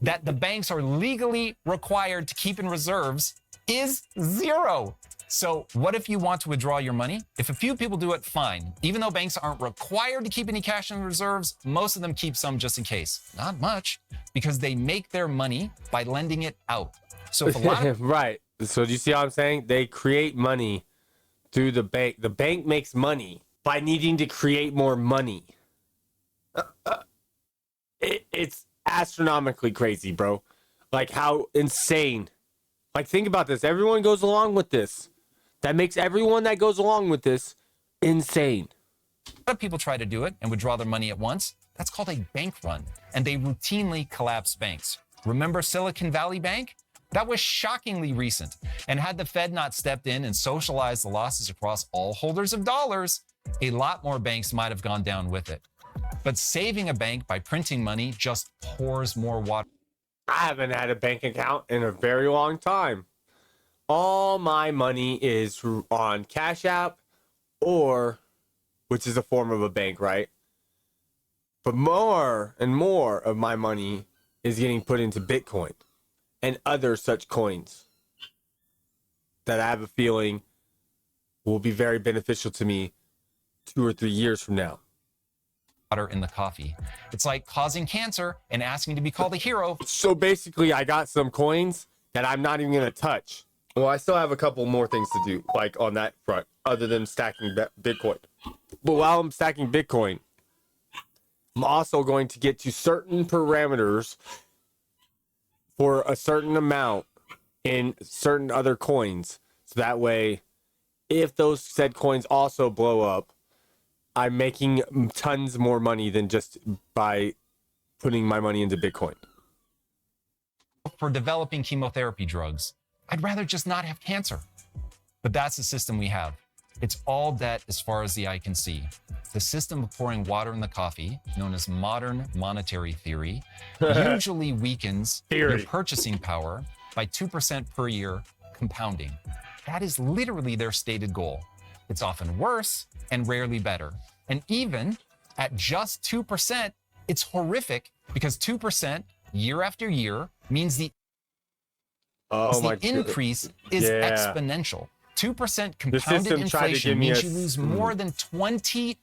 that the banks are legally required to keep in reserves is zero. So what if you want to withdraw your money? If a few people do it, fine. Even though banks aren't required to keep any cash in reserves, most of them keep some just in case. Not much, because they make their money by lending it out. So if a lot of right. So do you see what I'm saying? They create money through the bank. The bank makes money by needing to create more money. It's astronomically crazy, bro. Like how insane. Like think about this. Everyone goes along with this. That makes everyone that goes along with this insane. A lot of people try to do it and withdraw their money at once. That's called a bank run, and they routinely collapse banks. Remember Silicon Valley Bank? That was shockingly recent, and had the Fed not stepped in and socialized the losses across all holders of dollars, a lot more banks might have gone down with it. But saving a bank by printing money just pours more water. I haven't had a bank account in a very long time. All my money is on Cash App, or, which is a form of a bank, right? But more and more of my money is getting put into Bitcoin and other such coins that I have a feeling will be very beneficial to me 2 or 3 years from now. Water in the coffee. It's like causing cancer and asking to be called a hero. So basically, I got some coins that I'm not even going to touch. Well, I still have a couple more things to do, like on that front, other than stacking Bitcoin. But while I'm stacking Bitcoin, I'm also going to get to certain parameters for a certain amount in certain other coins. So that way, if those said coins also blow up, I'm making tons more money than just by putting my money into Bitcoin. For developing chemotherapy drugs, I'd rather just not have cancer. But that's the system we have. It's all debt as far as the eye can see. The system of pouring water in the coffee, known as modern monetary theory, usually weakens your purchasing power by 2% per year compounding. That is literally their stated goal. It's often worse and rarely better. And even at just 2%, it's horrific because 2% year after year means the increase is exponential. 2% compounded inflation means you lose more than 20%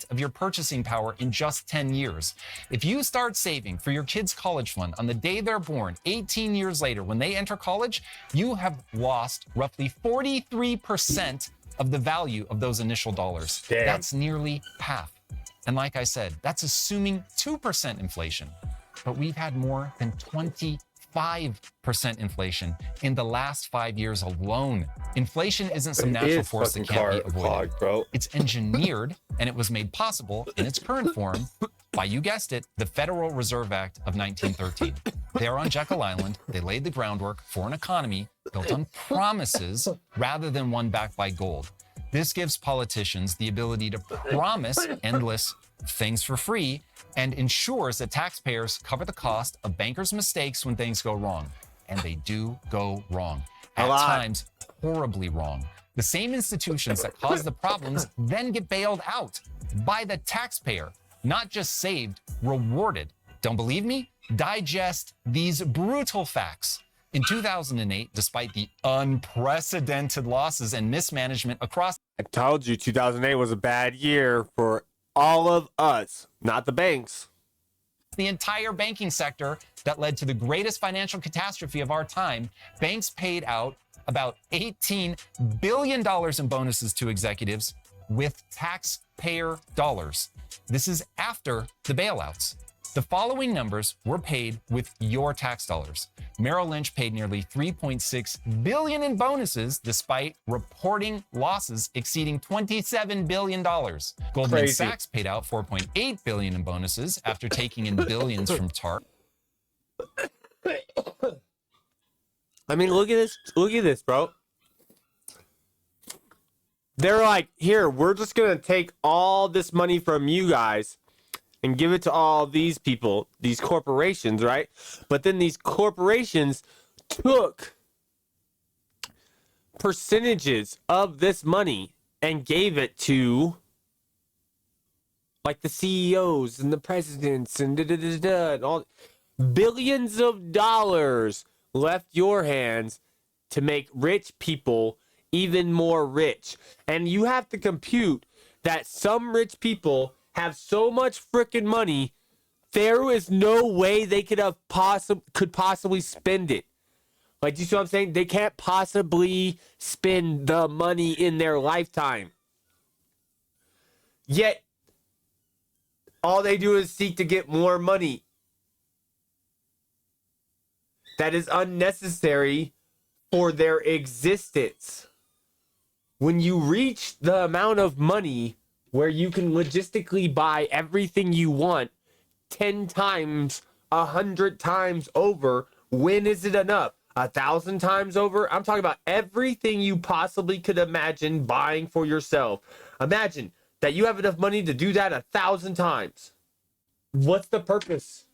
of your purchasing power in just 10 years. If you start saving for your kids' college fund on the day they're born, 18 years later, when they enter college, you have lost roughly 43% of the value of those initial dollars. Damn. That's nearly half. And like I said, that's assuming 2% inflation. But we've had more than 25% inflation in the last 5 years alone. Inflation isn't some natural force that can't be avoided. Bro. It's engineered, and it was made possible in its current form by, you guessed it, the Federal Reserve Act of 1913. They are on Jekyll Island. They laid the groundwork for an economy built on promises rather than one backed by gold. This gives politicians the ability to promise endless things for free and ensures that taxpayers cover the cost of bankers' mistakes when things go wrong. And they do go wrong. At times, horribly wrong. The same institutions that cause the problems then get bailed out by the taxpayer, not just saved, rewarded. Don't believe me? Digest these brutal facts. In 2008, despite the unprecedented losses and mismanagement across... I told you 2008 was a bad year for all of us, not the banks. The entire banking sector that led to the greatest financial catastrophe of our time, banks paid out about $18 billion in bonuses to executives with taxpayer dollars. This is after the bailouts. The following numbers were paid with your tax dollars. Merrill Lynch paid nearly $3.6 billion in bonuses despite reporting losses exceeding $27 billion. Goldman Sachs paid out $4.8 billion in bonuses after taking in billions from TARP. I mean, look at this. Look at this, bro. They're like, here, we're just going to take all this money from you guys and give it to all these people, these corporations, right? But then these corporations took percentages of this money and gave it to like the CEOs and the presidents and and all. billions of dollars left your hands to make rich people even more rich. And you have to compute that some rich people have so much freaking money, there is no way they could possibly spend it. Like, do you see what I'm saying? They can't possibly spend the money in their lifetime. Yet, all they do is seek to get more money. That is unnecessary for their existence. When you reach the amount of money where you can logistically buy everything you want 10 times, 100 times over, when is it enough? 1,000 times over? I'm talking about everything you possibly could imagine buying for yourself. Imagine that you have enough money to do that 1,000 times. What's the purpose?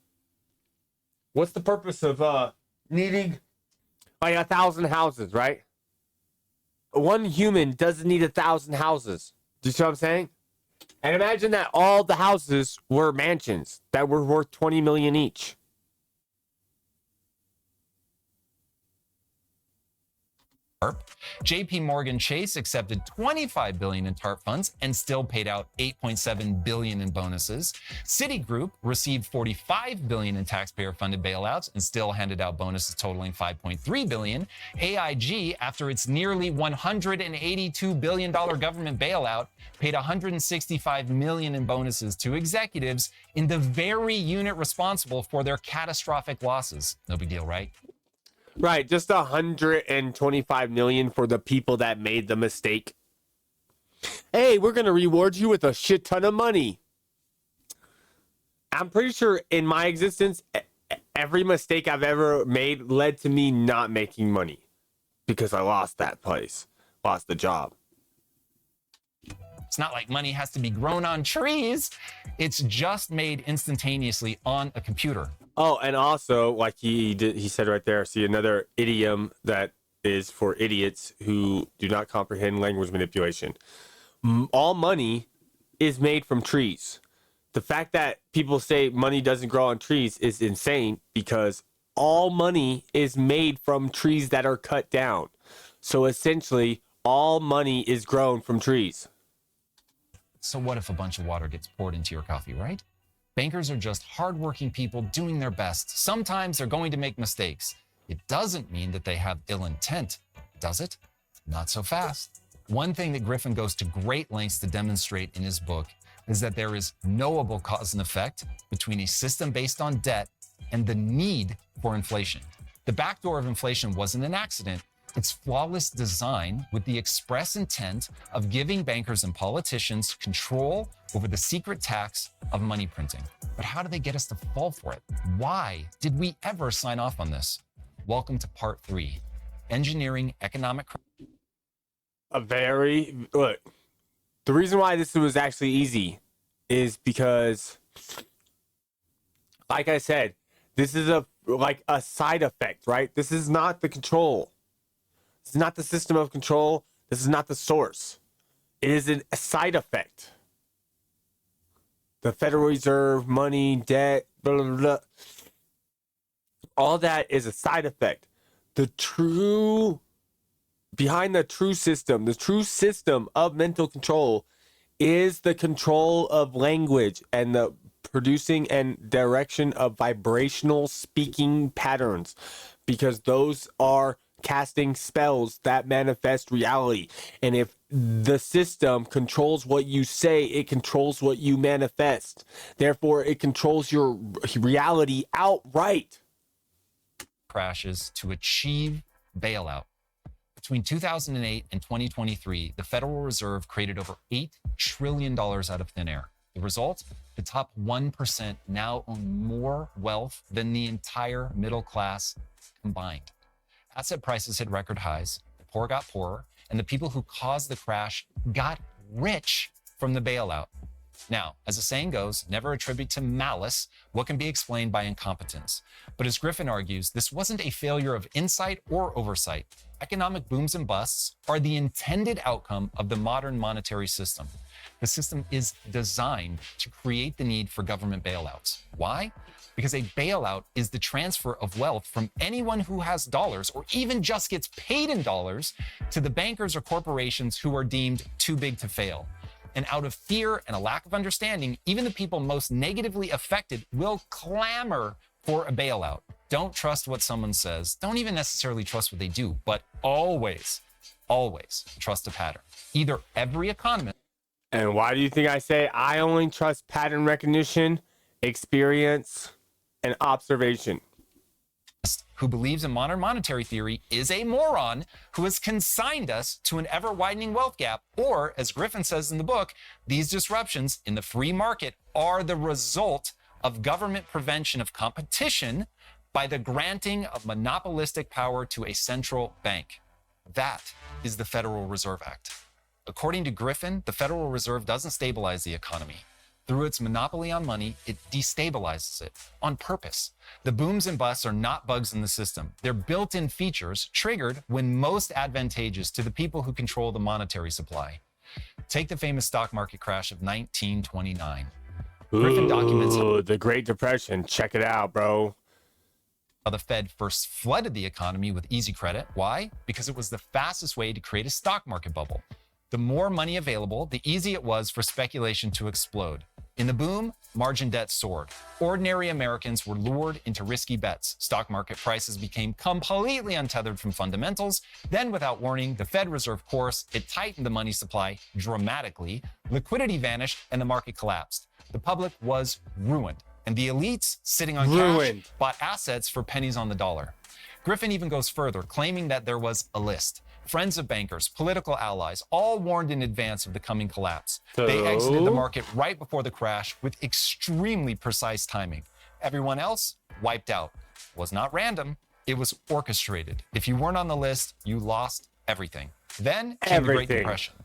What's the purpose of needing like 1,000 houses, right? One human doesn't need 1,000 houses. Do you see what I'm saying? And imagine that all the houses were mansions that were worth 20 million each. JP Morgan Chase accepted $25 billion in TARP funds and still paid out $8.7 billion in bonuses. Citigroup received $45 billion in taxpayer-funded bailouts and still handed out bonuses totaling $5.3 billion. AIG, after its nearly $182 billion government bailout, paid $165 million in bonuses to executives in the very unit responsible for their catastrophic losses. No big deal, right? Right, just 125 million for the people that made the mistake. Hey, we're gonna reward you with a shit ton of money. I'm pretty sure in my existence, every mistake I've ever made led to me not making money because I lost that place, lost the job. It's not like money has to be grown on trees. It's just made instantaneously on a computer. Oh, and also, like he said right there, see another idiom that is for idiots who do not comprehend language manipulation. All money is made from trees. The fact that people say money doesn't grow on trees is insane because all money is made from trees that are cut down. So essentially, all money is grown from trees. So what if a bunch of water gets poured into your coffee, right? Bankers are just hardworking people doing their best. Sometimes they're going to make mistakes. It doesn't mean that they have ill intent, does it? Not so fast. One thing that Griffin goes to great lengths to demonstrate in his book is that there is knowable cause and effect between a system based on debt and the need for inflation. The backdoor of inflation wasn't an accident. It's flawless design with the express intent of giving bankers and politicians control over the secret tax of money printing. But how do they get us to fall for it? Why did we ever sign off on this? Welcome to part 3, engineering economic. Look, the reason why this was actually easy is because, like I said, this is a side effect, right? This is not the control. This is not the system of control. This is not the source. It is a side effect. The Federal Reserve, money, debt, blah, blah, blah. All that is a side effect. Behind the true system of mental control is the control of language and the producing and direction of vibrational speaking patterns, because those are casting spells that manifest reality. And if the system controls what you say, it controls what you manifest. Therefore, it controls your reality outright. Crashes to achieve bailout. Between 2008 and 2023, the Federal Reserve created over $8 trillion out of thin air. The result? The top 1% now own more wealth than the entire middle class combined. Asset prices hit record highs, the poor got poorer, and the people who caused the crash got rich from the bailout. Now, as the saying goes, never attribute to malice what can be explained by incompetence. But as Griffin argues, this wasn't a failure of insight or oversight. Economic booms and busts are the intended outcome of the modern monetary system. The system is designed to create the need for government bailouts. Why? because a bailout is the transfer of wealth from anyone who has dollars or even just gets paid in dollars to the bankers or corporations who are deemed too big to fail. And out of fear and a lack of understanding, even the people most negatively affected will clamor for a bailout. Don't trust what someone says. Don't even necessarily trust what they do, but always trust a pattern. Either every economist. And why do you think I say I only trust pattern recognition, experience, and observation? Who believes in modern monetary theory is a moron who has consigned us to an ever-widening wealth gap. Or, as Griffin says in the book, these disruptions in the free market are the result of government prevention of competition by the granting of monopolistic power to a central bank. That is the Federal Reserve Act. According to Griffin, the Federal Reserve doesn't stabilize the economy. Through its monopoly on money, it destabilizes it on purpose. The booms and busts are not bugs in the system. They're built-in features triggered when most advantageous to the people who control the monetary supply. Take the famous stock market crash of 1929. Griffin documents the Great Depression. Check it out, bro. How the Fed first flooded the economy with easy credit. Why? Because it was the fastest way to create a stock market bubble. The more money available, the easier it was for speculation to explode. In the boom, margin debt soared. Ordinary Americans were lured into risky bets. Stock market prices became completely untethered from fundamentals. Then, without warning, the Fed reserve course, it tightened the money supply dramatically. Liquidity vanished and the market collapsed. The public was ruined. And the elites, sitting on cash, bought assets for pennies on the dollar. Griffin even goes further, claiming that there was a list. Friends of bankers, political allies, all warned in advance of the coming collapse. They exited the market right before the crash with extremely precise timing. Everyone else wiped out. It was not random. It was orchestrated. If you weren't on the list, you lost everything. Then came the Great Depression.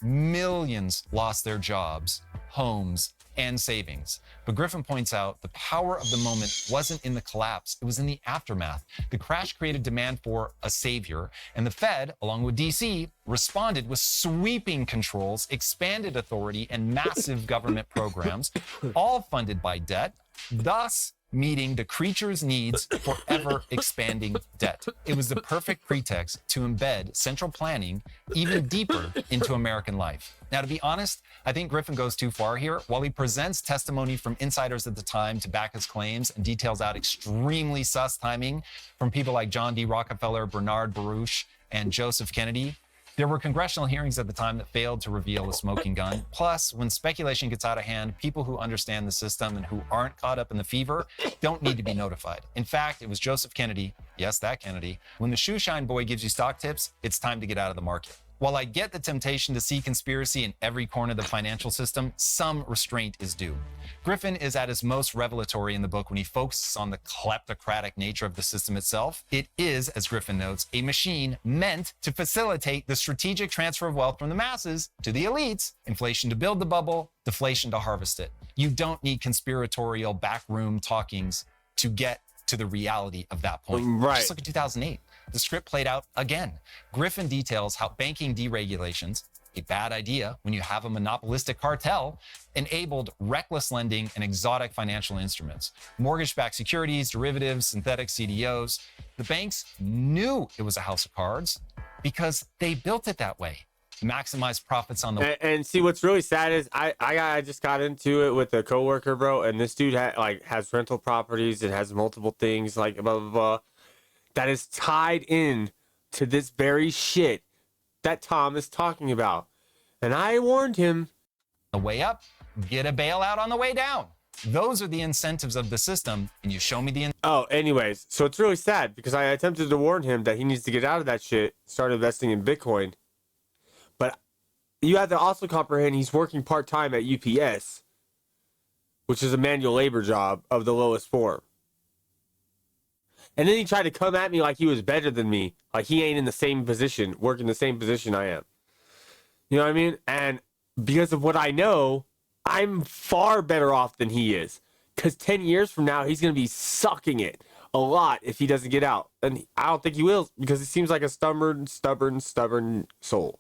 Millions lost their jobs, homes, and savings. But Griffin points out the power of the moment wasn't in the collapse, it was in the aftermath. The crash created demand for a savior, and the Fed, along with DC, responded with sweeping controls, expanded authority, and massive government programs, all funded by debt, thus meeting the creature's needs for ever-expanding debt. It was the perfect pretext to embed central planning even deeper into American life. Now, to be honest, I think Griffin goes too far here. While he presents testimony from insiders at the time to back his claims and details out extremely sus timing from people like John D. Rockefeller, Bernard Baruch, and Joseph Kennedy, there were congressional hearings at the time that failed to reveal the smoking gun. Plus, when speculation gets out of hand, people who understand the system and who aren't caught up in the fever don't need to be notified. In fact, it was Joseph Kennedy, yes, that Kennedy, when the shoeshine boy gives you stock tips, it's time to get out of the market. While I get the temptation to see conspiracy in every corner of the financial system, some restraint is due. Griffin is at his most revelatory in the book when he focuses on the kleptocratic nature of the system itself. It is, as Griffin notes, a machine meant to facilitate the strategic transfer of wealth from the masses to the elites, inflation to build the bubble, deflation to harvest it. You don't need conspiratorial backroom talkings to get to the reality of that point. Right. Just look at 2008. The script played out again. Griffin details how banking deregulations, a bad idea when you have a monopolistic cartel, enabled reckless lending and exotic financial instruments, mortgage-backed securities, derivatives, synthetic CDOs. The banks knew it was a house of cards because they built it that way. Maximize profits on the and see what's really sad is I just got into it with a coworker, bro, and this dude has rental properties and has multiple things like blah blah blah that is tied in to this very shit that Tom is talking about. And I warned him. The way up, get a bailout on the way down. Those are the incentives of the system, and you show me the anyways, so it's really sad because I attempted to warn him that he needs to get out of that shit, start investing in Bitcoin. But you have to also comprehend he's working part-time at UPS, which is a manual labor job of the lowest form. And then he tried to come at me like he was better than me. Like he ain't in the same position, working the same position I am. You know what I mean? And because of what I know, I'm far better off than he is. Because 10 years from now, he's going to be sucking it a lot if he doesn't get out. And I don't think he will because he seems like a stubborn soul.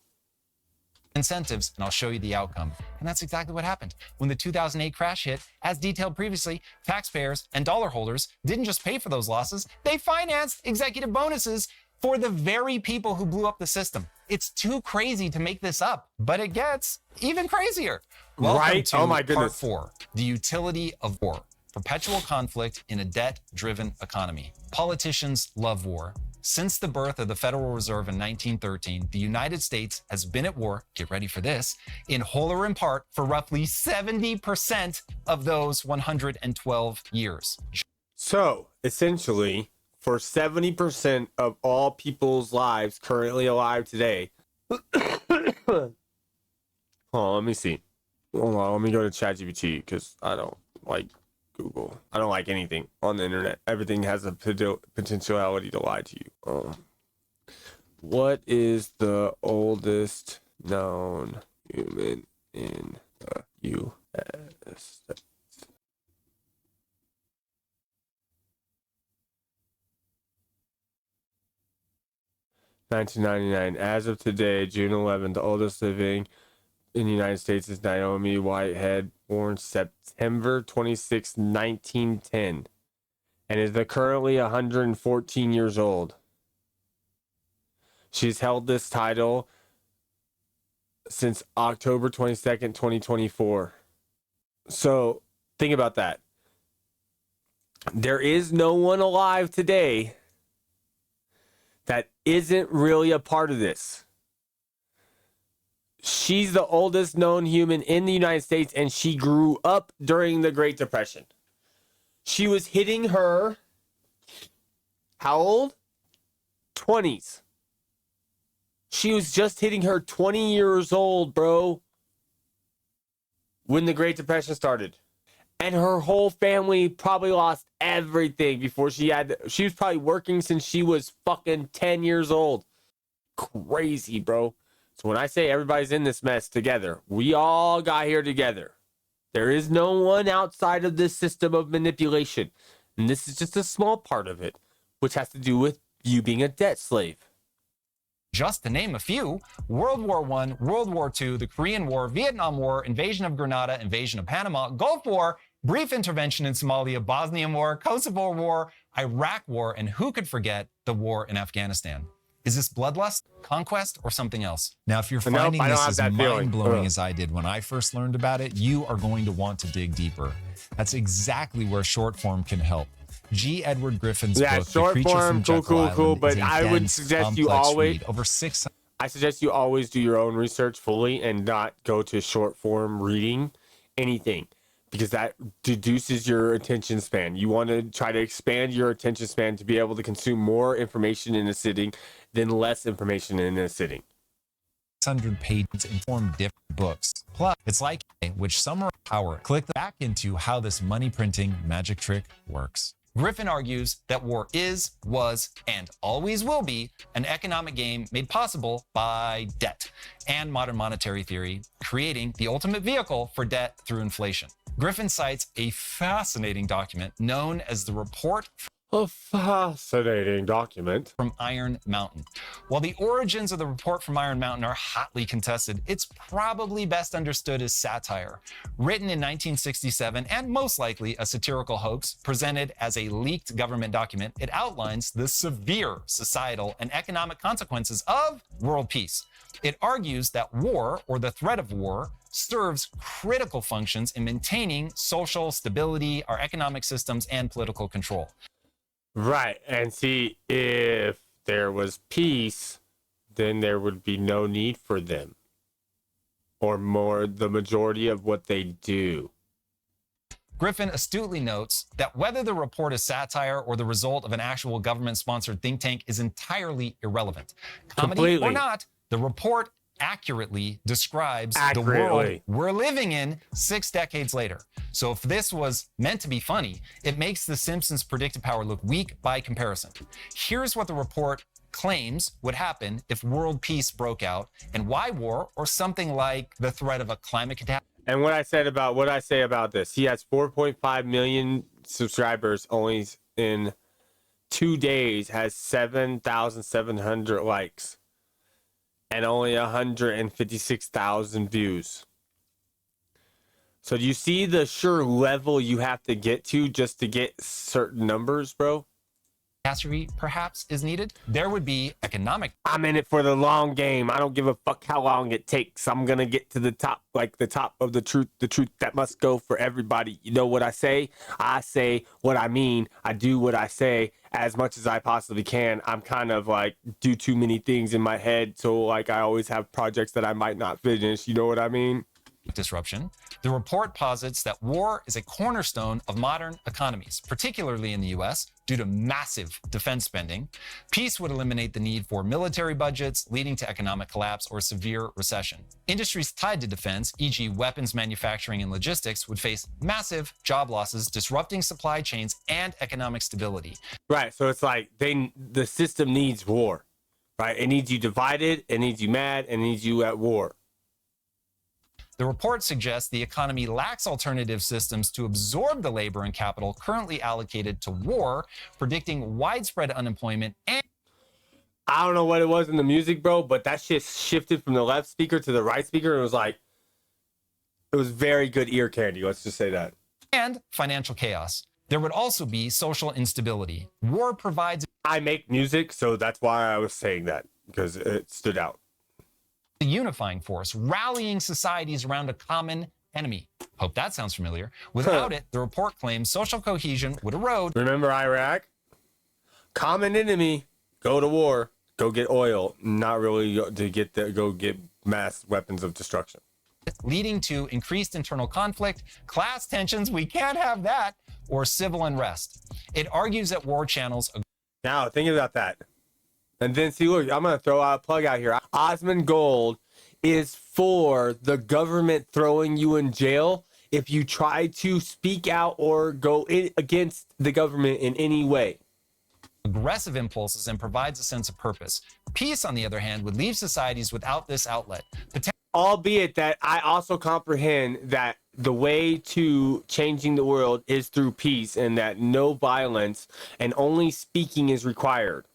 incentives, and I'll show you the outcome. And that's exactly what happened. When the 2008 crash hit, as detailed previously, taxpayers and dollar holders didn't just pay for those losses, they financed executive bonuses for the very people who blew up the system. It's too crazy to make this up, but it gets even crazier. Welcome Right? to Oh my part goodness. 4, the utility of war. Perpetual conflict in a debt-driven economy. Politicians love war. Since the birth of the Federal Reserve in 1913, the United States has been at war, get ready for this, in whole or in part for roughly 70% of those 112 years. So, essentially, for 70% of all people's lives currently alive today, hold on, let me see. Hold on, let me go to ChatGPT because I don't like Google. I don't like anything on the internet. Everything has a potentiality to lie to you. What is the oldest known human in the U.S.? 1999. As of today, June 11th, the oldest living in the United States is Naomi Whitehead, born September 26, 1910, and is currently 114 years old. She's held this title since October 22nd, 2024. So, think about that. There is no one alive today that isn't really a part of this. She's the oldest known human in the United States, and she grew up during the Great Depression. She was hitting her, how old? 20s. She was just hitting her 20 years old, bro, when the Great Depression started. And her whole family probably lost everything before she was probably working since she was fucking 10 years old. Crazy, bro. So when I say everybody's in this mess together, we all got here together. There is no one outside of this system of manipulation. And this is just a small part of it, which has to do with you being a debt slave. Just to name a few: World War I, World War II, the Korean War, Vietnam War, invasion of Grenada, invasion of Panama, Gulf War, brief intervention in Somalia, Bosnian War, Kosovo War, Iraq War, and who could forget the war in Afghanistan? Is this bloodlust, conquest, or something else? Now, if you're finding this as mind-blowing as I did when I first learned about it, you are going to want to dig deeper. That's exactly where short form can help. G. Edward Griffin's book, The Creature from Jekyll Island, but is a I would dense, suggest you complex always read, over 600. I suggest you always do your own research fully and not go to short form reading anything, because that deduces your attention span. You want to try to expand your attention span to be able to consume more information in a sitting than less information in a sitting. 600 pages inform different books. Plus, it's like which summarize power. Click back into how this money printing magic trick works. Griffin argues that war is, was, and always will be an economic game made possible by debt and modern monetary theory, creating the ultimate vehicle for debt through inflation. Griffin cites a fascinating document known as the Report A fascinating document from Iron Mountain. While the origins of the Report from Iron Mountain are hotly contested, it's probably best understood as satire. Written in 1967 and most likely a satirical hoax presented as a leaked government document, it outlines the severe societal and economic consequences of world peace. It argues that war, or the threat of war, serves critical functions in maintaining social stability, our economic systems, and political control. Right. And see, if there was peace, then there would be no need for them, or more, the majority of what they do. Griffin astutely notes that whether the report is satire or the result of an actual government-sponsored think tank is entirely irrelevant. Comedy Completely. or not, the report accurately describes the world we're living in 6 decades later. So if this was meant to be funny, it makes The Simpsons' predictive power look weak by comparison. Here's what the report claims would happen if world peace broke out, and why war, or something like the threat of a climate catastrophe. And what I say about this, he has 4.5 million subscribers only in 2 days, has 7,700 likes. and only 156,000 views. So do you see the sure level you have to get to just to get certain numbers, bro? Catastrophe perhaps is needed. There would be economic. I'm in it for the long game. I don't give a fuck how long it takes. I'm gonna get to the top, like the top of the truth that must go for everybody. You know what I say? I say what I mean. I do what I say as much as I possibly can. I'm kind of like do too many things in my head, so like I always have projects that I might not finish. You know what I mean? Disruption. The report posits that war is a cornerstone of modern economies, particularly in the US, due to massive defense spending. Peace would eliminate the need for military budgets, leading to economic collapse or severe recession. Industries tied to defense, e.g. weapons manufacturing and logistics, would face massive job losses, disrupting supply chains and economic stability. Right, so it's like the system needs war, right? It needs you divided, it needs you mad, it needs you at war. The report suggests the economy lacks alternative systems to absorb the labor and capital currently allocated to war, predicting widespread unemployment and. I don't know what it was in the music, bro, but that shit shifted from the left speaker to the right speaker. It was very good ear candy. Let's just say that. And financial chaos. There would also be social instability. War provides. I make music, so that's why I was saying that, because it stood out. The unifying force, rallying societies around a common enemy. Hope that sounds familiar. Without it, the report claims social cohesion would erode. Remember Iraq? Common enemy. Go to war. Go get oil. Not really to go get mass weapons of destruction. Leading to increased internal conflict, class tensions, we can't have that, or civil unrest. It argues that war channels. Now, think about that. And then see, look, I'm going to throw out a plug out here. Osmond Gold is for the government throwing you in jail if you try to speak out or go against the government in any way. Aggressive impulses and provides a sense of purpose. Peace, on the other hand, would leave societies without this outlet. Albeit that I also comprehend that the way to changing the world is through peace and that no violence and only speaking is required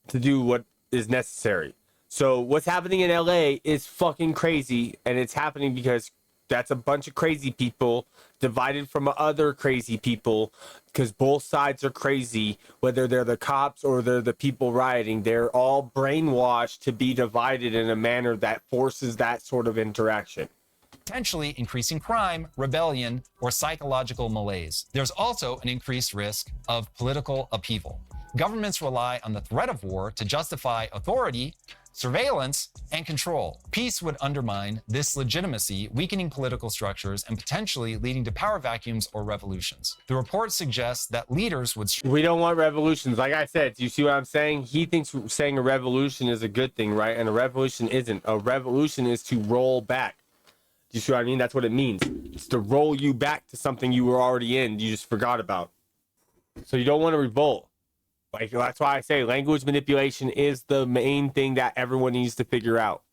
to do what is necessary. So what's happening in LA is fucking crazy, and it's happening because that's a bunch of crazy people divided from other crazy people, because both sides are crazy, whether they're the cops or they're the people rioting. They're all brainwashed to be divided in a manner that forces that sort of interaction. Potentially increasing crime, rebellion, or psychological malaise. There's also an increased risk of political upheaval. Governments rely on the threat of war to justify authority, surveillance, and control. Peace would undermine this legitimacy, weakening political structures and potentially leading to power vacuums or revolutions. The report suggests that leaders would. We don't want revolutions. Like I said, do you see what I'm saying? He thinks saying a revolution is a good thing, right? And a revolution isn't. A revolution is to roll back. Do you see what I mean? That's what it means. It's to roll you back to something you were already in, you just forgot about. So you don't want to revolt. Like, that's why I say language manipulation is the main thing that everyone needs to figure out.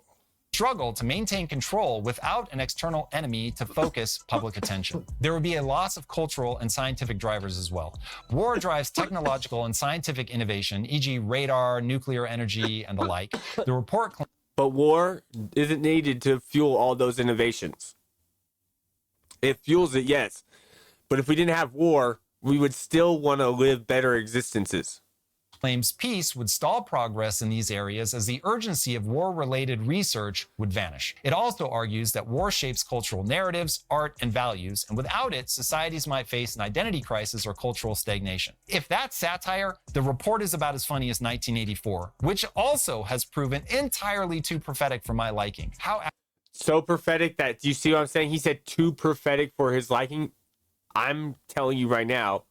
Struggle to maintain control without an external enemy to focus public attention. There would be a loss of cultural and scientific drivers as well. War drives technological and scientific innovation, e.g. radar, nuclear energy, and the like. The report claims. But war isn't needed to fuel all those innovations. It fuels it, yes. But if we didn't have war, we would still want to live better existences. Claims peace would stall progress in these areas as the urgency of war-related research would vanish. It also argues that war shapes cultural narratives, art, and values, and without it, societies might face an identity crisis or cultural stagnation. If that's satire, the report is about as funny as 1984, which also has proven entirely too prophetic for my liking. So prophetic that, do you see what I'm saying? He said too prophetic for his liking. I'm telling you right now,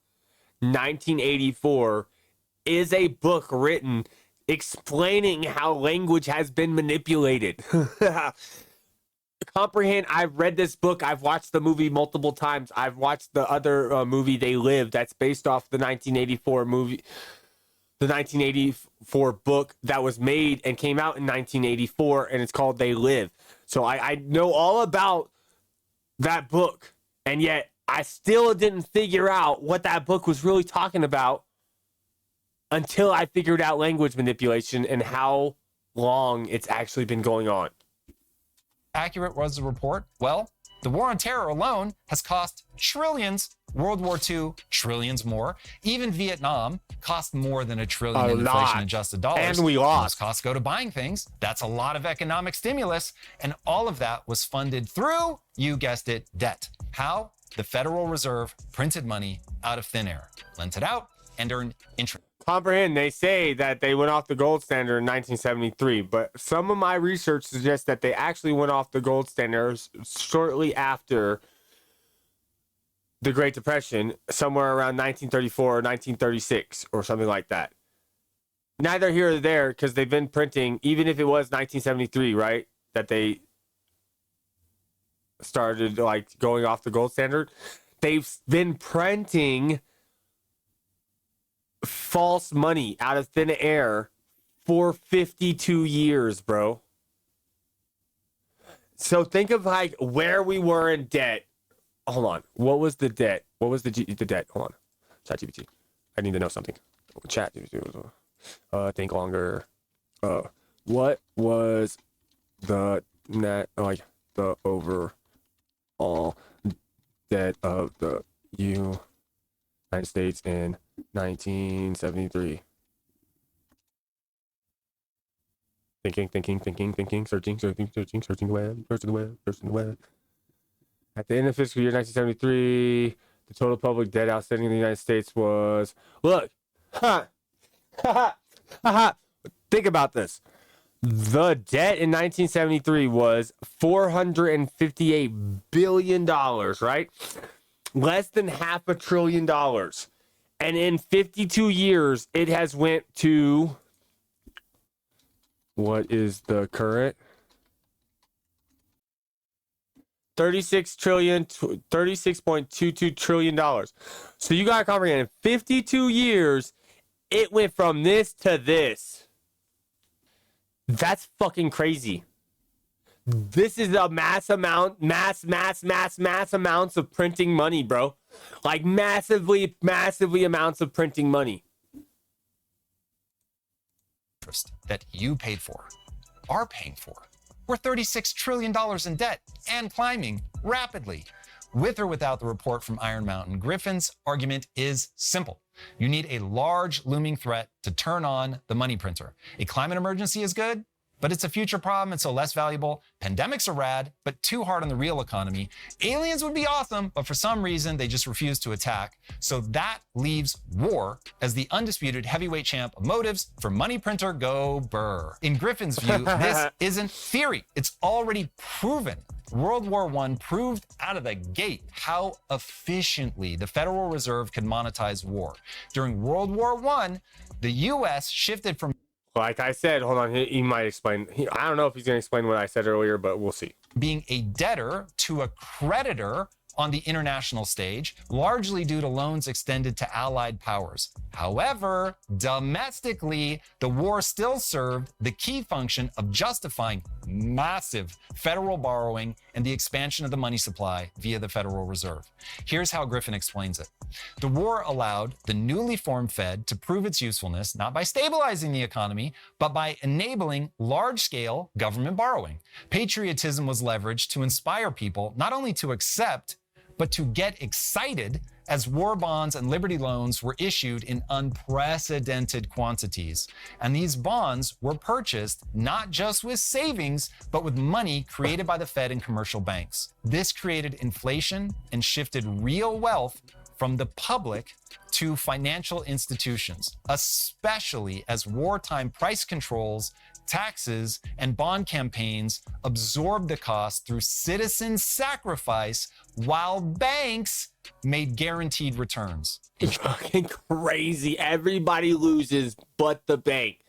1984 is a book written explaining how language has been manipulated. Comprehend, I've read this book. I've watched the movie multiple times. I've watched the other movie, They Live, that's based off the 1984 movie, the 1984 book that was made and came out in 1984, and it's called They Live. So I know all about that book, and yet I still didn't figure out what that book was really talking about until I figured out language manipulation and how long it's actually been going on. Accurate was the report? Well, the war on terror alone has cost trillions. World War II, trillions more. Even Vietnam cost more than $1 trillion in inflation-adjusted dollars. And we lost. Those costs go to buying things. That's a lot of economic stimulus. And all of that was funded through, you guessed it, debt. How? The Federal Reserve printed money out of thin air, lent it out, and earned interest. Comprehend, they say that they went off the gold standard in 1973, but some of my research suggests that they actually went off the gold standard shortly after the Great Depression, somewhere around 1934 or 1936 or something like that. Neither here or there, because they've been printing, even if it was 1973, right, that they started like going off the gold standard, they've been printing false money out of thin air for 52 years, bro. So think of like where we were in debt. Hold on. What was the debt? What was the debt? Hold on. ChatGPT. I need to know something. ChatGPT. Think longer. What was the net, like the overall debt of the United States in 1973? Thinking, searching the web. At the end of fiscal year 1973, the total public debt outstanding in the United States was, look, think about this. The debt in 1973 was $458 billion, right? Less than $500 billion. And in 52 years, it has went to, what is the current? $36.22 trillion. So you gotta comprehend, in 52 years, it went from this to this. That's fucking crazy. This is a mass amounts of printing money, bro. Like massively amounts of printing money. That you paid for, are paying for. We're $36 trillion in debt and climbing rapidly. With or without the report from Iron Mountain, Griffin's argument is simple. You need a large looming threat to turn on the money printer. A climate emergency is good, but it's a future problem and so less valuable. Pandemics are rad, but too hard on the real economy. Aliens would be awesome, but for some reason they just refuse to attack. So that leaves war as the undisputed heavyweight champ of motives for money printer go burr. In Griffin's view, this isn't theory. It's already proven. World War I proved out of the gate how efficiently the Federal Reserve could monetize war. During World War I, the U.S. shifted from, like I said, hold on, he might explain. I don't know if he's going to explain what I said earlier, but we'll see. Being a debtor to a creditor on the international stage, largely due to loans extended to allied powers. However, domestically, the war still served the key function of justifying massive federal borrowing and the expansion of the money supply via the Federal Reserve. Here's how Griffin explains it. The war allowed the newly formed Fed to prove its usefulness, not by stabilizing the economy, but by enabling large-scale government borrowing. Patriotism was leveraged to inspire people not only to accept, but to get excited as war bonds and Liberty loans were issued in unprecedented quantities. And these bonds were purchased not just with savings, but with money created by the Fed and commercial banks. This created inflation and shifted real wealth from the public to financial institutions, especially as wartime price controls, taxes, and bond campaigns absorbed the cost through citizen sacrifice while banks made guaranteed returns. It's fucking crazy. Everybody loses but the bank.